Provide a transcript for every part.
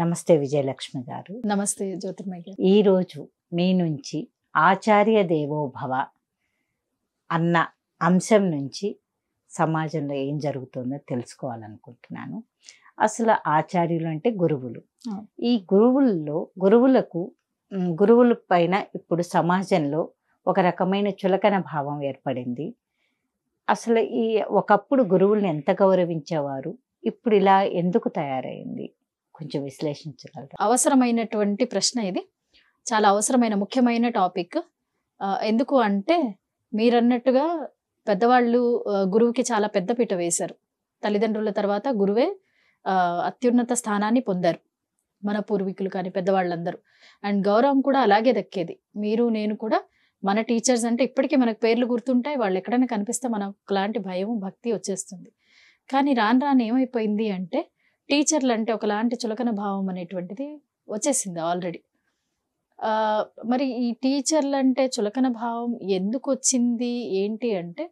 నమస్తే విజయలక్ష్మి గారు. నమస్తే జ్యోతిర్మయ్య గారు. ఈరోజు మీ నుంచి ఆచార్య దేవోభవ అన్న అంశం నుంచి సమాజంలో ఏం జరుగుతుందో తెలుసుకోవాలనుకుంటున్నాను. అసలు ఆచార్యులు అంటే గురువులు. ఈ గురువులకు గురువుల పైన ఇప్పుడు సమాజంలో ఒక రకమైన చులకన భావం ఏర్పడింది. అసలు ఒకప్పుడు గురువుల్ని ఎంత గౌరవించేవారు, ఇప్పుడు ఇలా ఎందుకు తయారైంది? కొంచెం విశ్లేషించగలరా? అవసరమైనటువంటి ప్రశ్న ఇది. చాలా అవసరమైన ముఖ్యమైన టాపిక్. ఎందుకు అంటే మీరన్నట్టుగా పెద్దవాళ్ళు గురువుకి చాలా పెద్దపీట వేశారు. తల్లిదండ్రుల తర్వాత గురువే అత్యున్నత స్థానాన్ని పొందారు మన పూర్వీకులు కానీ పెద్దవాళ్ళందరూ. అండ్ గౌరవం కూడా అలాగే దక్కేది. మీరు నేను కూడా మన టీచర్స్ అంటే ఇప్పటికీ మనకు పేర్లు గుర్తుంటాయి. వాళ్ళు ఎక్కడైనా కనిపిస్తే మనకు ఒకలాంటి భయం భక్తి వచ్చేస్తుంది. కానీ రాను రాను ఏమైపోయింది అంటే టీచర్లు అంటే ఒకలాంటి చులకన భావం అనేటువంటిది వచ్చేసింది ఆల్రెడీ. మరి ఈ టీచర్లు అంటే చులకన భావం ఎందుకు వచ్చింది ఏంటి అంటే,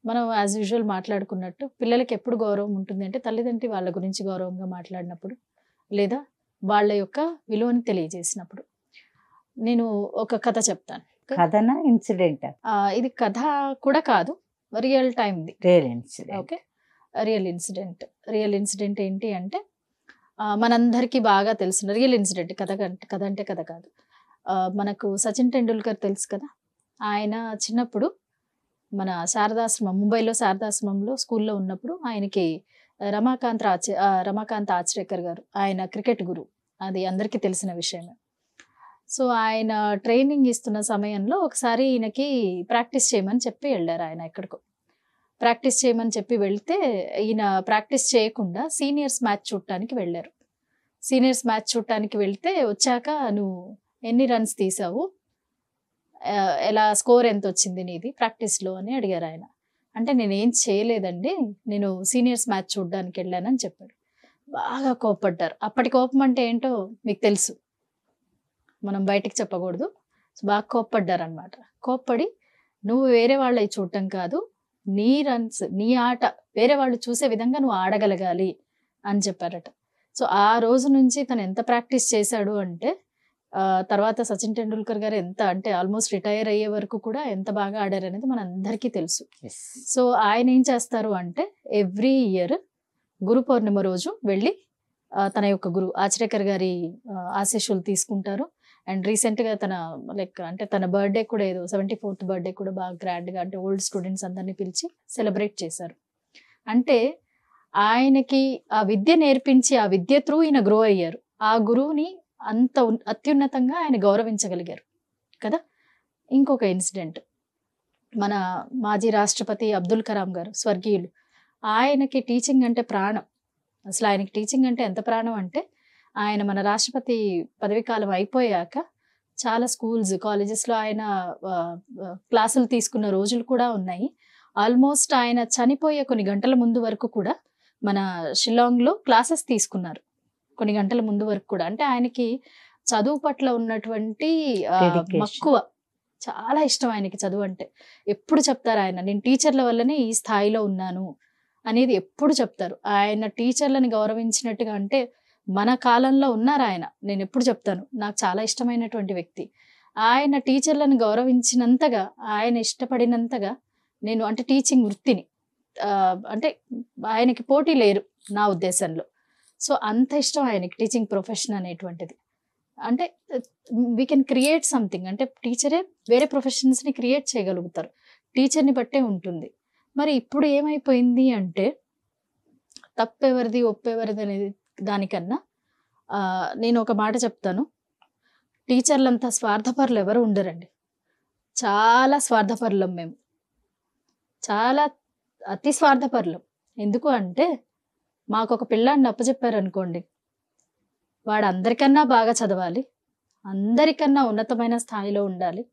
మనం యాజ్ యూజువల్ మాట్లాడుకున్నట్టు పిల్లలకి ఎప్పుడు గౌరవం ఉంటుంది అంటే తల్లిదండ్రి వాళ్ళ గురించి గౌరవంగా మాట్లాడినప్పుడు, లేదా వాళ్ళ యొక్క విలువని తెలియజేసినప్పుడు. నేను ఒక కథ చెప్తాను. కథనా ఇన్సిడెంట్? ఇది కథ కూడా కాదు, రియల్ టైమ్ది. Real incident. Okay, real incident. Real incident ఏంటి అంటే మనందరికీ బాగా తెలిసిన రియల్ ఇన్సిడెంట్. కథ అంటే కథ కాదు. మనకు సచిన్ టెండూల్కర్ తెలుసు కదా. ఆయన చిన్నప్పుడు మన శారదాశ్రమం, ముంబైలో శారదాశ్రమంలో స్కూల్లో ఉన్నప్పుడు ఆయనకి రమాకాంత్ ఆచ్రేకర్ గారు, ఆయన క్రికెట్ గురువు. అది అందరికీ తెలిసిన విషయమే. సో ఆయన ట్రైనింగ్ ఇస్తున్న సమయంలో ఒకసారి ఈయనకి ప్రాక్టీస్ చేయమని చెప్పి వెళ్ళారు. ఆయన ఎక్కడికో ప్రాక్టీస్ చేయమని చెప్పి వెళ్తే ఈయన ప్రాక్టీస్ చేయకుండా సీనియర్స్ మ్యాచ్ చూడటానికి వెళ్ళారు. సీనియర్స్ మ్యాచ్ చూడటానికి వెళ్తే వచ్చాక, నువ్వు ఎన్ని రన్స్ తీసావు, ఎలా స్కోర్ ఎంత వచ్చింది నీది ప్రాక్టీస్లో అని అడిగారు ఆయన. అంటే నేనేం చేయలేదండి, నేను సీనియర్స్ మ్యాచ్ చూడడానికి వెళ్ళానని చెప్పాడు. బాగా కోప్పడ్డారు. అప్పటి కోపం అంటే ఏంటో మీకు తెలుసు, మనం బయటికి చెప్పకూడదు. బాగా కోప్పడ్డారు అనమాట. కోప్పడి, నువ్వు వేరే వాళ్ళవి చూడటం కాదు, నీ రన్స్, నీ ఆట వేరే వాళ్ళు చూసే విధంగా నువ్వు ఆడగలగాలి అని చెప్పారట. సో ఆ రోజు నుంచి తను ఎంత ప్రాక్టీస్ చేశాడు అంటే, తర్వాత సచిన్ టెండూల్కర్ గారు ఎంత అంటే ఆల్మోస్ట్ రిటైర్ అయ్యే వరకు కూడా ఎంత బాగా ఆడారు అనేది మన అందరికీ తెలుసు. సో ఆయన ఏం చేస్తారు అంటే ఎవ్రీ ఇయర్ గురు పౌర్ణిమ రోజు వెళ్ళి తన యొక్క గురువు ఆచ్రేకర్ గారి ఆశీస్సులు తీసుకుంటారు. అండ్ రీసెంట్గా తన బర్త్డే కూడా, ఏదో 74th బర్త్డే కూడా బాగా గ్రాండ్గా, అంటే ఓల్డ్ స్టూడెంట్స్ అందరినీ పిలిచి సెలబ్రేట్ చేశారు. అంటే ఆయనకి ఆ విద్య నేర్పించి ఆ విద్య త్రూ ఈయన గ్రో అయ్యారు. ఆ గురువుని అంత అత్యున్నతంగా ఆయన గౌరవించగలిగారు కదా. ఇంకొక ఇన్సిడెంట్, మన మాజీ రాష్ట్రపతి అబ్దుల్ కలాం గారు, స్వర్గీయులు, ఆయనకి టీచింగ్ అంటే ప్రాణం. అసలు ఆయనకి టీచింగ్ అంటే ఎంత ప్రాణం అంటే, ఆయన మన రాష్ట్రపతి పదవి కాలం అయిపోయాక చాలా స్కూల్స్, కాలేజెస్లో ఆయన క్లాసులు తీసుకున్న రోజులు కూడా ఉన్నాయి. ఆల్మోస్ట్ ఆయన చనిపోయే కొన్ని గంటల ముందు వరకు కూడా మన షిల్లాంగ్లో క్లాసెస్ తీసుకున్నారు, కొన్ని గంటల ముందు వరకు కూడా. అంటే ఆయనకి చదువు పట్ల ఉన్నటువంటి మక్కువ, చాలా ఇష్టం ఆయనకి చదువు అంటే. ఎప్పుడు చెప్తారు ఆయన, నేను టీచర్ల వల్లనే ఈ స్థాయిలో ఉన్నాను అనేది ఎప్పుడు చెప్తారు. ఆయన టీచర్లని గౌరవించినట్టుగా, అంటే మన కాలంలో ఉన్నారు ఆయన. నేను ఎప్పుడు చెప్తాను, నాకు చాలా ఇష్టమైనటువంటి వ్యక్తి. ఆయన టీచర్లను గౌరవించినంతగా, ఆయన ఇష్టపడినంతగా నేను, అంటే టీచింగ్ వృత్తిని, అంటే ఆయనకి పోటీ లేరు నా ఉద్దేశంలో. సో అంత ఇష్టం ఆయనకి టీచింగ్ ప్రొఫెషన్ అనేటువంటిది. అంటే వీ కెన్ క్రియేట్ సంథింగ్. అంటే టీచరే వేరే ప్రొఫెషన్స్ని క్రియేట్ చేయగలుగుతారు, టీచర్ని బట్టే ఉంటుంది. మరి ఇప్పుడు ఏమైపోయింది అంటే, తప్పెవరిది ఒప్పెవరిది అనేది దానికన్నా నేను ఒక మాట చెప్తాను. టీచర్లంతా స్వార్థపరులు ఎవరు ఉండరండి. చాలా స్వార్థపరులం మేము, చాలా అతి స్వార్థపరులం. ఎందుకు అంటే, మాకు ఒక పిల్లాడిని అప్పచెప్పారనుకోండి, వాడు అందరికన్నా బాగా చదవాలి, అందరికన్నా ఉన్నతమైన స్థాయిలో ఉండాలి,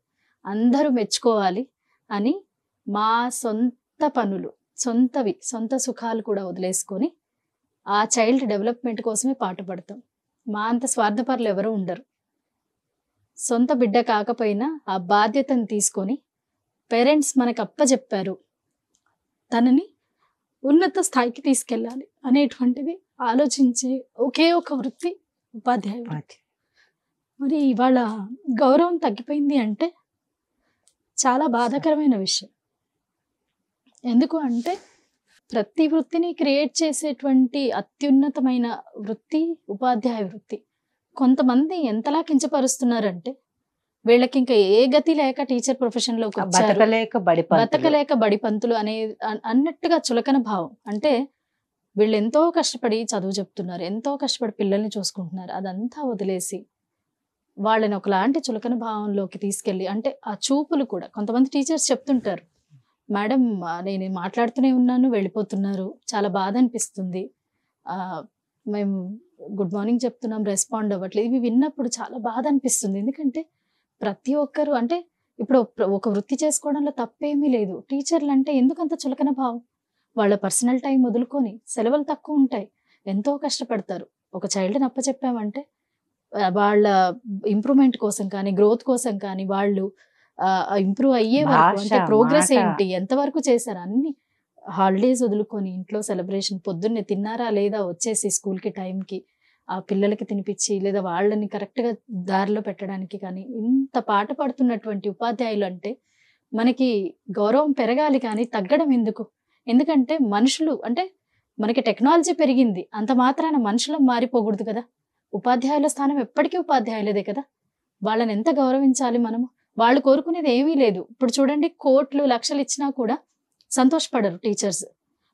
అందరూ మెచ్చుకోవాలి అని మా సొంత పనులు, సొంత సుఖాలు కూడా వదిలేసుకొని ఆ చైల్డ్ డెవలప్మెంట్ కోసమే పాటుపడతాం. మా అంత స్వార్థపరులు ఎవరు ఉండరు. సొంత బిడ్డ కాకపోయినా ఆ బాధ్యతను తీసుకొని, పేరెంట్స్ మనకు అప్పచెప్పారు, తనని ఉన్నత స్థాయికి తీసుకెళ్ళాలి అనేటువంటిది ఆలోచించే ఒకే ఒక వృత్తి ఉపాధ్యాయుడు. మరి ఇవాళ గౌరవం తగ్గిపోయింది అంటే చాలా బాధాకరమైన విషయం. ఎందుకు అంటే ప్రతి వృత్తిని క్రియేట్ చేసేటువంటి అత్యున్నతమైన వృత్తి ఉపాధ్యాయ వృత్తి. కొంతమంది ఎంతలా కించపరుస్తున్నారంటే వీళ్ళకి ఇంకా ఏ గతి లేక టీచర్ ప్రొఫెషన్లోకి వచ్చారు, బతకలేక బడిపంతులు అనే అన్నట్టుగా చులకన భావం. అంటే వీళ్ళు ఎంతో కష్టపడి చదువు చెప్తున్నారు, ఎంతో కష్టపడి పిల్లల్ని చూసుకుంటున్నారు, అదంతా వదిలేసి వాళ్ళని ఒకలాంటి చులకన భావంలోకి తీసుకెళ్ళి, అంటే ఆ చూపులు కూడా కొంతమంది టీచర్స్ చెప్తుంటారు, మేడం నేను మాట్లాడుతూనే ఉన్నాను వెళ్ళిపోతున్నారు, చాలా బాధ అనిపిస్తుంది, మేము గుడ్ మార్నింగ్ చెప్తున్నాం రెస్పాండ్ అవ్వట్లేదు. ఇవి విన్నప్పుడు చాలా బాధ అనిపిస్తుంది. ఎందుకంటే ప్రతి ఒక్కరు అంటే ఇప్పుడు ఒక వృత్తి చేసుకోవడంలో తప్పేమీ లేదు. టీచర్లు అంటే ఎందుకంత చులకన భావం? వాళ్ళ పర్సనల్ టైం వదులుకొని సెలవులు తక్కువ ఉంటాయి, ఎంతో కష్టపడతారు. ఒక చైల్డ్ని అప్పచెప్పామంటే వాళ్ళ ఇంప్రూవ్మెంట్ కోసం కానీ గ్రోత్ కోసం కానీ వాళ్ళు ఇంప్రూవ్ అయ్యే వరకు అంటే ప్రోగ్రెస్ ఏంటి ఎంతవరకు చేశారు అన్ని హాలిడేస్ వదులుకొని ఇంట్లో సెలబ్రేషన్, పొద్దున్నే తిన్నారా లేదా వచ్చేసి స్కూల్కి టైంకి ఆ పిల్లలకి తినిపించి లేదా వాళ్ళని కరెక్ట్గా దారిలో పెట్టడానికి కానీ ఇంత పాట పడుతున్నటువంటి ఉపాధ్యాయులు అంటే మనకి గౌరవం పెరగాలి కానీ తగ్గడం ఎందుకు? ఎందుకంటే మనుషులు అంటే మనకి టెక్నాలజీ పెరిగింది, అంత మాత్రాన మనుషులం మారిపోకూడదు కదా. ఉపాధ్యాయుల స్థానం ఎప్పటికీ ఉపాధ్యాయులదే కదా. వాళ్ళని ఎంత గౌరవించాలి మనము? వాళ్ళు కోరుకునేది ఏమీ లేదు. ఇప్పుడు చూడండి, కోట్లు లక్షలు ఇచ్చినా కూడా సంతోషపడరు టీచర్స్.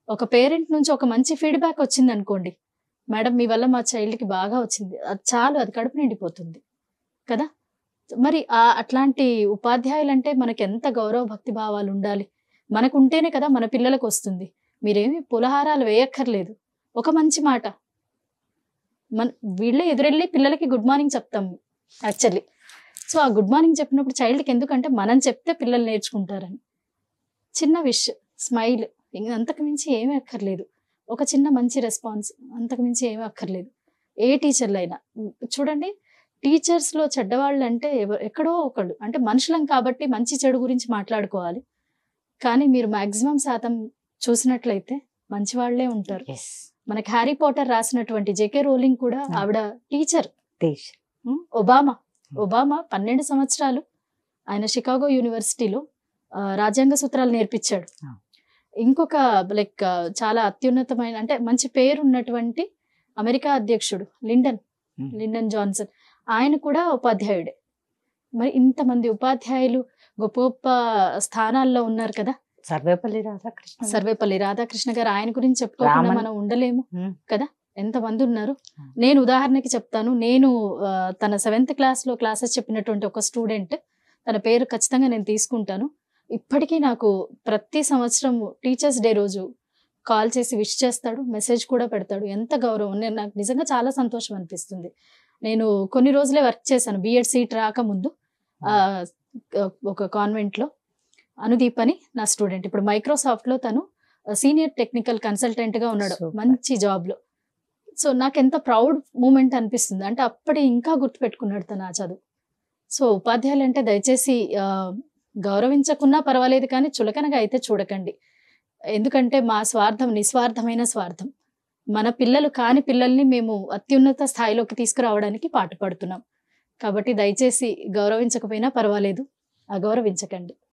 ఒక పేరెంట్ నుంచి ఒక మంచి ఫీడ్బ్యాక్ వచ్చింది అనుకోండి, మేడం మీ వల్ల మా చైల్డ్కి బాగా వచ్చింది, అది చాలు, అది కడుపు నిండిపోతుంది కదా. మరి అట్లాంటి ఉపాధ్యాయులు అంటే మనకి ఎంత గౌరవ భక్తి భావాలు ఉండాలి. మనకు ఉంటేనే కదా మన పిల్లలకు వస్తుంది. మీరేమి పులహారాలు వేయక్కర్లేదు, ఒక మంచి మాట వీళ్ళే ఎదురెళ్ళి పిల్లలకి గుడ్ మార్నింగ్ చెప్తాము యాక్చువల్లీ. సో ఆ గుడ్ మార్నింగ్ చెప్పినప్పుడు చైల్డ్కి ఎందుకంటే మనం చెప్తే పిల్లలు నేర్చుకుంటారని. చిన్న విష్, స్మైల్, అంతకు మించి ఏమీ అక్కర్లేదు. ఒక చిన్న మంచి రెస్పాన్స్, అంతకు మించి ఏమీ అక్కర్లేదు. ఏ టీచర్లు అయినా చూడండి, టీచర్స్లో చెడ్డవాళ్ళు అంటే ఎక్కడో ఒకళ్ళు, అంటే మనుషులం కాబట్టి మంచి చెడు గురించి మాట్లాడుకోవాలి. కానీ మీరు మాక్సిమం శాతం చూసినట్లయితే మంచి వాళ్ళే ఉంటారు. మనకి హ్యారీ పాటర్ రాసినటువంటి జేకే రోలింగ్ కూడా ఆవిడ టీచర్. ఒబామా 12 సంవత్సరాలు ఆయన షికాగో యూనివర్సిటీలో రాజ్యాంగ సూత్రాలు నేర్పించాడు. ఇంకొక లైక్ చాలా అత్యున్నతమైన అంటే మంచి పేరు ఉన్నటువంటి అమెరికా అధ్యక్షుడు లిండన్ జాన్సన్, ఆయన కూడా ఉపాధ్యాయుడే. మరి ఇంతమంది ఉపాధ్యాయులు గొప్ప గొప్ప స్థానాల్లో ఉన్నారు కదా. సర్వేపల్లి రాధాకృష్ణ గారు, ఆయన గురించి చెప్పుకోకుండా మనం ఉండలేము కదా. ఎంతమంది ఉన్నారు. నేను ఉదాహరణకి చెప్తాను, నేను తన 7th క్లాస్లో క్లాసెస్ చెప్పినటువంటి ఒక స్టూడెంట్, తన పేరు ఖచ్చితంగా నేను తీసుకుంటాను. ఇప్పటికీ నాకు ప్రతి సంవత్సరం టీచర్స్ డే రోజు కాల్ చేసి విష్ చేస్తాడు, మెసేజ్ కూడా పెడతాడు. ఎంత గౌరవం! నాకు నిజంగా చాలా సంతోషం అనిపిస్తుంది. నేను కొన్ని రోజులే వర్క్ చేశాను బిఎడ్ సీట్ రాకముందు ఒక కాన్వెంట్లో. అనుదీప్ అని నా స్టూడెంట్, ఇప్పుడు మైక్రోసాఫ్ట్లో తను సీనియర్ టెక్నికల్ కన్సల్టెంట్గా ఉన్నాడు, మంచి జాబ్లో. సో నాకు ఎంత ప్రౌడ్ మూమెంట్ అనిపిస్తుంది అంటే అప్పటి ఇంకా గుర్తుపెట్టుకున్నాడు తను ఆ చదువు. సో ఉపాధ్యాయులు అంటే దయచేసి గౌరవించకున్నా పర్వాలేదు కానీ చులకనగా అయితే చూడకండి. ఎందుకంటే మా స్వార్థం నిస్వార్థమైన స్వార్థం. మన పిల్లలు కాని పిల్లల్ని మేము అత్యున్నత స్థాయిలోకి తీసుకురావడానికి పాటుపడుతున్నాం. కాబట్టి దయచేసి గౌరవించకపోయినా పర్వాలేదు, అగౌరవించకండి.